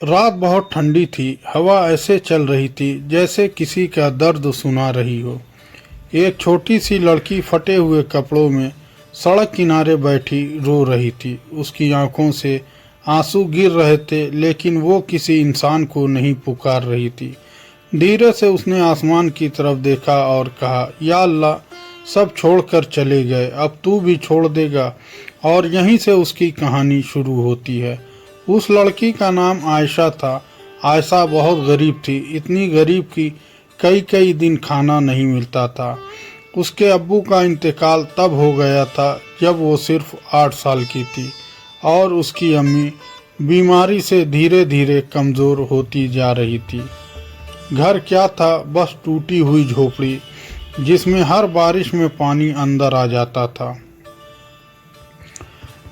रात बहुत ठंडी थी। हवा ऐसे चल रही थी जैसे किसी का दर्द सुना रही हो। एक छोटी सी लड़की फटे हुए कपड़ों में सड़क किनारे बैठी रो रही थी। उसकी आंखों से आंसू गिर रहे थे, लेकिन वो किसी इंसान को नहीं पुकार रही थी। धीरे से उसने आसमान की तरफ देखा और कहा, या अल्लाह, सब छोड़कर चले गए, अब तू भी छोड़ देगा। और यहीं से उसकी कहानी शुरू होती है। उस लड़की का नाम आयशा था। आयशा बहुत गरीब थी, इतनी गरीब कि कई कई दिन खाना नहीं मिलता था। उसके अब्बू का इंतकाल तब हो गया था जब वो सिर्फ 8 साल की थी, और उसकी अम्मी बीमारी से धीरे धीरे कमज़ोर होती जा रही थी। घर क्या था, बस टूटी हुई झोपड़ी जिसमें हर बारिश में पानी अंदर आ जाता था।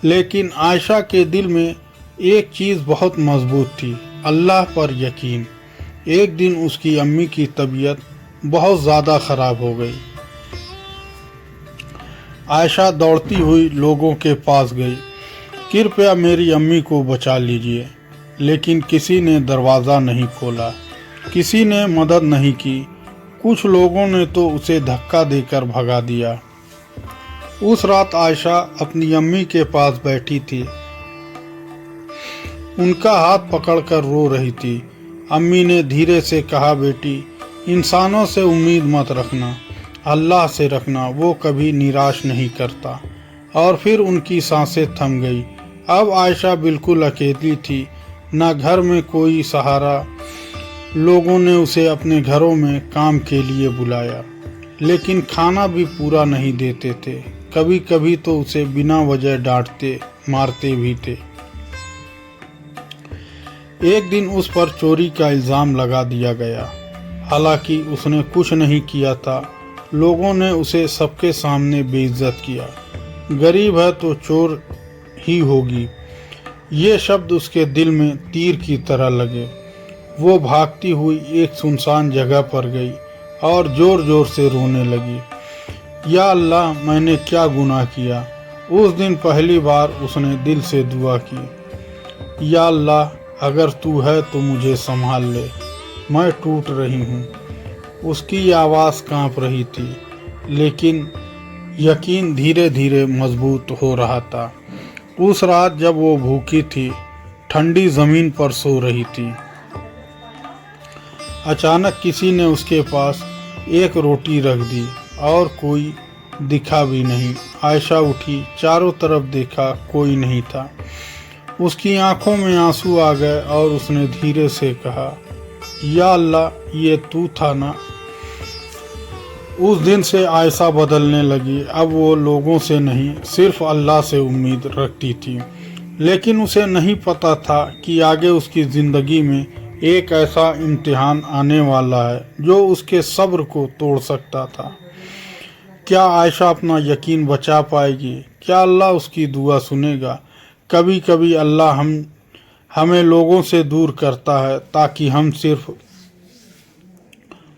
लेकिन आयशा के दिल में एक चीज़ बहुत मजबूत थी, अल्लाह पर यकीन। एक दिन उसकी अम्मी की तबीयत बहुत ज़्यादा ख़राब हो गई। आयशा दौड़ती हुई लोगों के पास गई, कृपया मेरी अम्मी को बचा लीजिए। लेकिन किसी ने दरवाज़ा नहीं खोला, किसी ने मदद नहीं की। कुछ लोगों ने तो उसे धक्का देकर भगा दिया। उस रात आयशा अपनी अम्मी के पास बैठी थी, उनका हाथ पकड़कर रो रही थी। अम्मी ने धीरे से कहा, बेटी, इंसानों से उम्मीद मत रखना, अल्लाह से रखना, वो कभी निराश नहीं करता। और फिर उनकी सांसें थम गई। अब आयशा बिल्कुल अकेली थी, न घर में कोई सहारा। लोगों ने उसे अपने घरों में काम के लिए बुलाया, लेकिन खाना भी पूरा नहीं देते थे। कभी कभी तो उसे बिना वजह डांटते मारते भी थे। एक दिन उस पर चोरी का इल्ज़ाम लगा दिया गया, हालांकि उसने कुछ नहीं किया था। लोगों ने उसे सबके सामने बेइज्जत किया। गरीब है तो चोर ही होगी, ये शब्द उसके दिल में तीर की तरह लगे। वो भागती हुई एक सुनसान जगह पर गई और ज़ोर ज़ोर से रोने लगी। या अल्लाह, मैंने क्या गुनाह किया। उस दिन पहली बार उसने दिल से दुआ की, या अल्लाह, अगर तू है तो मुझे संभाल ले, मैं टूट रही हूँ। उसकी आवाज़ कांप रही थी, लेकिन यकीन धीरे धीरे मजबूत हो रहा था। उस रात जब वो भूखी थी, ठंडी ज़मीन पर सो रही थी, अचानक किसी ने उसके पास एक रोटी रख दी और कोई दिखा भी नहीं। आयशा उठी, चारों तरफ देखा, कोई नहीं था। उसकी आंखों में आंसू आ गए और उसने धीरे से कहा, या अल्लाह, ये तू था ना। उस दिन से आयशा बदलने लगी। अब वो लोगों से नहीं, सिर्फ अल्लाह से उम्मीद रखती थी। लेकिन उसे नहीं पता था कि आगे उसकी ज़िंदगी में एक ऐसा इम्तिहान आने वाला है जो उसके सब्र को तोड़ सकता था। क्या आयशा अपना यकीन बचा पाएगी? क्या अल्लाह उसकी दुआ सुनेगा? कभी कभी अल्लाह हमें लोगों से दूर करता है ताकि हम सिर्फ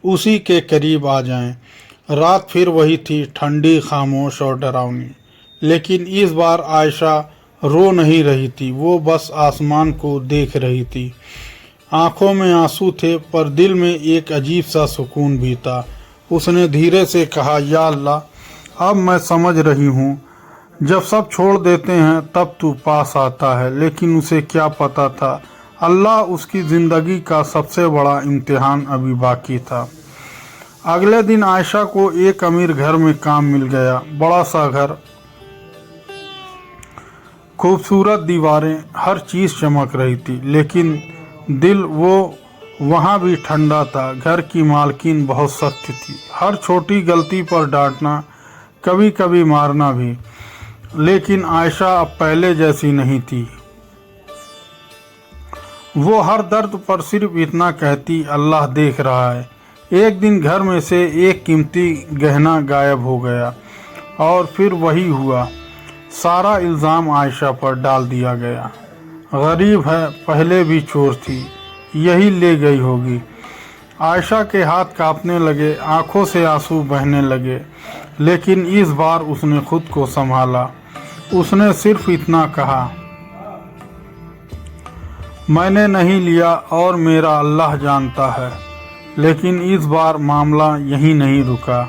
उसी के करीब आ जाएं। रात फिर वही थी, ठंडी, खामोश और डरावनी। लेकिन इस बार आयशा रो नहीं रही थी, वो बस आसमान को देख रही थी। आंखों में आंसू थे, पर दिल में एक अजीब सा सुकून भी था। उसने धीरे से कहा, या अल्लाह, अब मैं समझ रही हूँ, जब सब छोड़ देते हैं तब तू पास आता है। लेकिन उसे क्या पता था, अल्लाह उसकी ज़िंदगी का सबसे बड़ा इम्तिहान अभी बाकी था। अगले दिन आयशा को एक अमीर घर में काम मिल गया। बड़ा सा घर, खूबसूरत दीवारें, हर चीज़ चमक रही थी, लेकिन दिल वो वहाँ भी ठंडा था। घर की मालकिन बहुत सख्त थी, हर छोटी गलती पर डांटना, कभी कभी मारना भी। लेकिन आयशा अब पहले जैसी नहीं थी। वो हर दर्द पर सिर्फ इतना कहती, अल्लाह देख रहा है। एक दिन घर में से एक कीमती गहना गायब हो गया, और फिर वही हुआ। सारा इल्ज़ाम आयशा पर डाल दिया गया। गरीब है, पहले भी चोर थी, यही ले गई होगी। आयशा के हाथ कांपने लगे, आंखों से आंसू बहने लगे। लेकिन इस बार उसने खुद को संभाला। उसने सिर्फ इतना कहा, मैंने नहीं लिया और मेरा अल्लाह जानता है। लेकिन इस बार मामला यहीं नहीं रुका।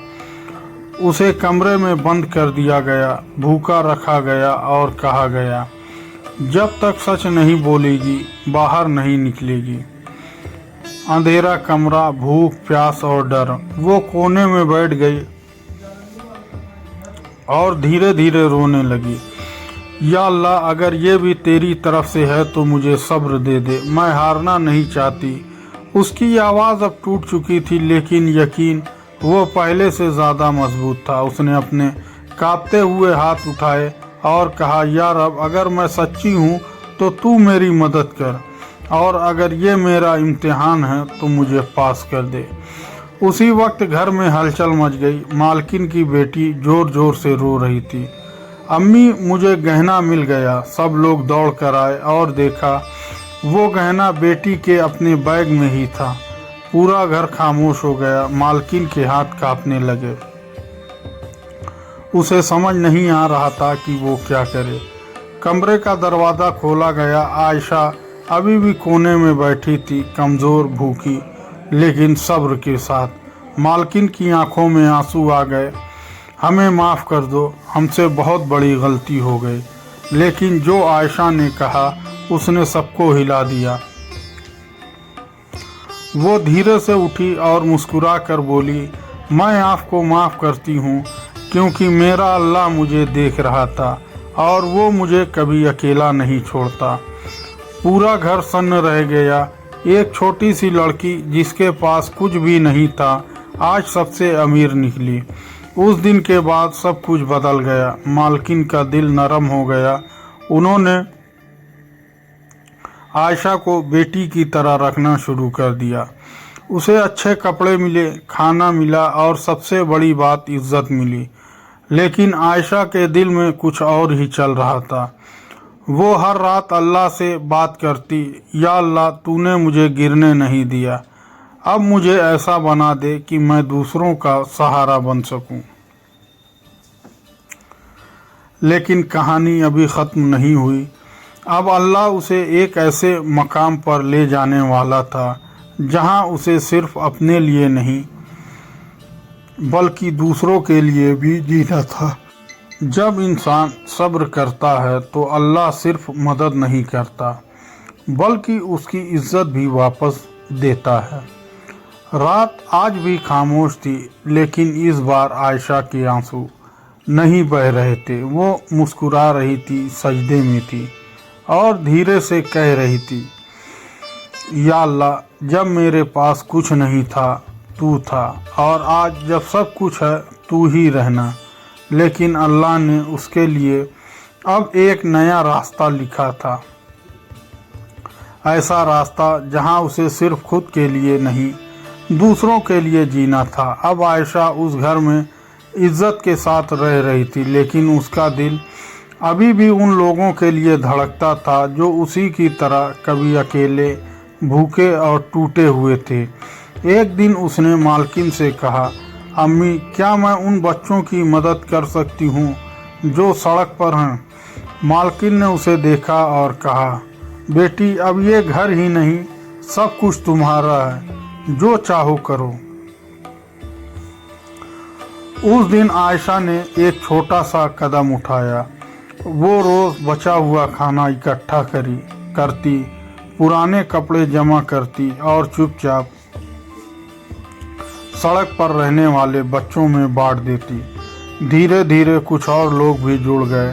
उसे कमरे में बंद कर दिया गया, भूखा रखा गया और कहा गया, जब तक सच नहीं बोलेगी बाहर नहीं निकलेगी। अंधेरा कमरा, भूख, प्यास और डर। वो कोने में बैठ गई और धीरे धीरे रोने लगी। या अल्लाह, अगर ये भी तेरी तरफ से है तो मुझे सब्र दे दे, मैं हारना नहीं चाहती। उसकी आवाज़ अब टूट चुकी थी, लेकिन यकीन वो पहले से ज़्यादा मजबूत था। उसने अपने कांपते हुए हाथ उठाए और कहा, या रब, अगर मैं सच्ची हूँ तो तू मेरी मदद कर, और अगर ये मेरा इम्तिहान है तो मुझे पास कर दे। उसी वक्त घर में हलचल मच गई। मालकिन की बेटी जोर जोर से रो रही थी, अम्मी, मुझे गहना मिल गया। सब लोग दौड़ कर आए और देखा वो गहना बेटी के अपने बैग में ही था। पूरा घर खामोश हो गया। मालकिन के हाथ कांपने लगे। उसे समझ नहीं आ रहा था कि वो क्या करे। कमरे का दरवाज़ा खोला गया। आयशा अभी भी कोने में बैठी थी, कमज़ोर, भूखी, लेकिन सब्र के साथ। मालकिन की आंखों में आंसू आ गए। हमें माफ़ कर दो, हमसे बहुत बड़ी गलती हो गई। लेकिन जो आयशा ने कहा उसने सबको हिला दिया। वो धीरे से उठी और मुस्कुरा कर बोली, मैं आपको माफ़ करती हूँ, क्योंकि मेरा अल्लाह मुझे देख रहा था और वो मुझे कभी अकेला नहीं छोड़ता। पूरा घर सन्न रह गया। एक छोटी सी लड़की जिसके पास कुछ भी नहीं था, आज सबसे अमीर निकली। उस दिन के बाद सब कुछ बदल गया। मालकिन का दिल नरम हो गया। उन्होंने आयशा को बेटी की तरह रखना शुरू कर दिया। उसे अच्छे कपड़े मिले, खाना मिला और सबसे बड़ी बात, इज्जत मिली। लेकिन आयशा के दिल में कुछ और ही चल रहा था। वो हर रात अल्लाह से बात करती, या अल्लाह, तूने मुझे गिरने नहीं दिया, अब मुझे ऐसा बना दे कि मैं दूसरों का सहारा बन सकूं। लेकिन कहानी अभी ख़त्म नहीं हुई। अब अल्लाह उसे एक ऐसे मकाम पर ले जाने वाला था जहां उसे सिर्फ अपने लिए नहीं बल्कि दूसरों के लिए भी जीना था। जब इंसान सब्र करता है तो अल्लाह सिर्फ मदद नहीं करता बल्कि उसकी इज्जत भी वापस देता है। रात आज भी खामोश थी, लेकिन इस बार आयशा के आंसू नहीं बह रहे थे। वो मुस्कुरा रही थी, सजदे में थी और धीरे से कह रही थी, या अल्लाह, जब मेरे पास कुछ नहीं था तू था, और आज जब सब कुछ है तू ही रहना। लेकिन अल्लाह ने उसके लिए अब एक नया रास्ता लिखा था। ऐसा रास्ता जहां उसे सिर्फ खुद के लिए नहीं, दूसरों के लिए जीना था। अब आयशा उस घर में इज्जत के साथ रह रही थी, लेकिन उसका दिल अभी भी उन लोगों के लिए धड़कता था जो उसी की तरह कभी अकेले, भूखे और टूटे हुए थे। एक दिन उसने मालकिन से कहा, अम्मी, क्या मैं उन बच्चों की मदद कर सकती हूँ जो सड़क पर हैं? मालकिन ने उसे देखा और कहा, बेटी, अब ये घर ही नहीं, सब कुछ तुम्हारा है, जो चाहो करो। उस दिन आयशा ने एक छोटा सा कदम उठाया। वो रोज़ बचा हुआ खाना इकट्ठा करती, पुराने कपड़े जमा करती और चुपचाप सड़क पर रहने वाले बच्चों में बांट देती। धीरे धीरे कुछ और लोग भी जुड़ गए।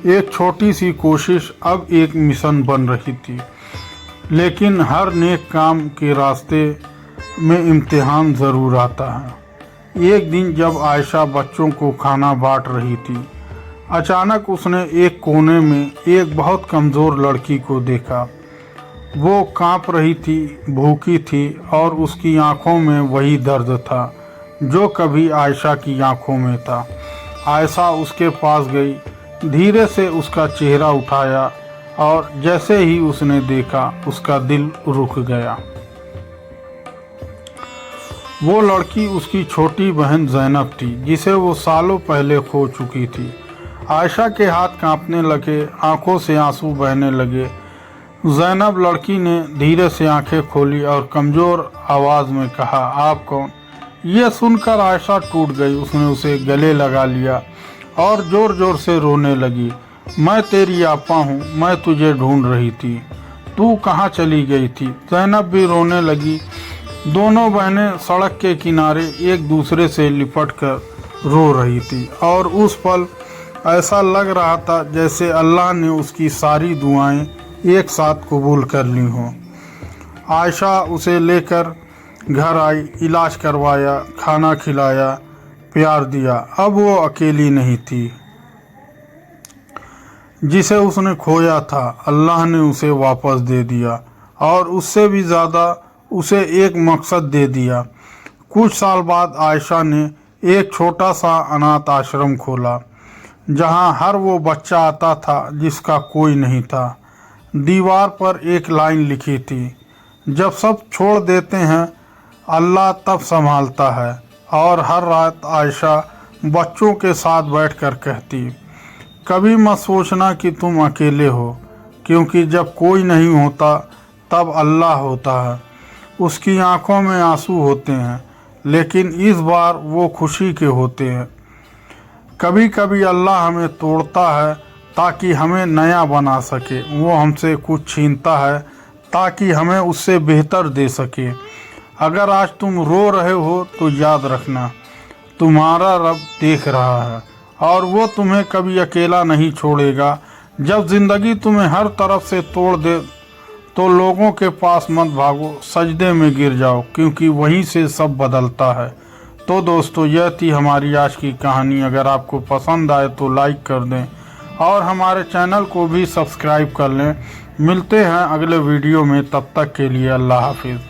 एक छोटी सी कोशिश अब एक मिशन बन रही थी। लेकिन हर नेक काम के रास्ते में इम्तिहान ज़रूर आता है। एक दिन जब आयशा बच्चों को खाना बांट रही थी, अचानक उसने एक कोने में एक बहुत कमज़ोर लड़की को देखा। वो कांप रही थी, भूखी थी और उसकी आंखों में वही दर्द था जो कभी आयशा की आंखों में था। आयशा उसके पास गई, धीरे से उसका चेहरा उठाया और जैसे ही उसने देखा उसका दिल रुक गया। वो लड़की उसकी छोटी बहन ज़ैनब थी, जिसे वो सालों पहले खो चुकी थी। आयशा के हाथ कांपने लगे, आंखों से आंसू बहने लगे। ज़ैनब लड़की ने धीरे से आंखें खोली और कमज़ोर आवाज़ में कहा, आप कौन? यह सुनकर आयशा टूट गई। उसने उसे गले लगा लिया और ज़ोर ज़ोर से रोने लगी। मैं तेरी आपा हूँ, मैं तुझे ढूंढ रही थी, तू कहाँ चली गई थी? ज़ैनब भी रोने लगी। दोनों बहनें सड़क के किनारे एक दूसरे से लिपट कर रो रही थी और उस पल ऐसा लग रहा था जैसे अल्लाह ने उसकी सारी दुआएं एक साथ कबूल कर ली हों। आयशा उसे लेकर घर आई, इलाज करवाया, खाना खिलाया, प्यार दिया। अब वो अकेली नहीं थी। जिसे उसने खोया था अल्लाह ने उसे वापस दे दिया और उससे भी ज़्यादा उसे एक मकसद दे दिया। कुछ साल बाद आयशा ने एक छोटा सा अनाथ आश्रम खोला जहां हर वो बच्चा आता था जिसका कोई नहीं था। दीवार पर एक लाइन लिखी थी, जब सब छोड़ देते हैं अल्लाह तब संभालता है। और हर रात आयशा बच्चों के साथ बैठकर कहती, कभी मत सोचना कि तुम अकेले हो, क्योंकि जब कोई नहीं होता तब अल्लाह होता है। उसकी आंखों में आंसू होते हैं, लेकिन इस बार वो खुशी के होते हैं। कभी कभी अल्लाह हमें तोड़ता है ताकि हमें नया बना सके। वो हमसे कुछ छीनता है ताकि हमें उससे बेहतर दे सके। अगर आज तुम रो रहे हो तो याद रखना, तुम्हारा रब देख रहा है और वो तुम्हें कभी अकेला नहीं छोड़ेगा। जब ज़िंदगी तुम्हें हर तरफ से तोड़ दे तो लोगों के पास मत भागो, सजदे में गिर जाओ, क्योंकि वहीं से सब बदलता है। तो दोस्तों, यह थी हमारी आज की कहानी। अगर आपको पसंद आए तो लाइक कर दें और हमारे चैनल को भी सब्सक्राइब कर लें। मिलते हैं अगले वीडियो में, तब तक के लिए अल्लाह हाफिज़।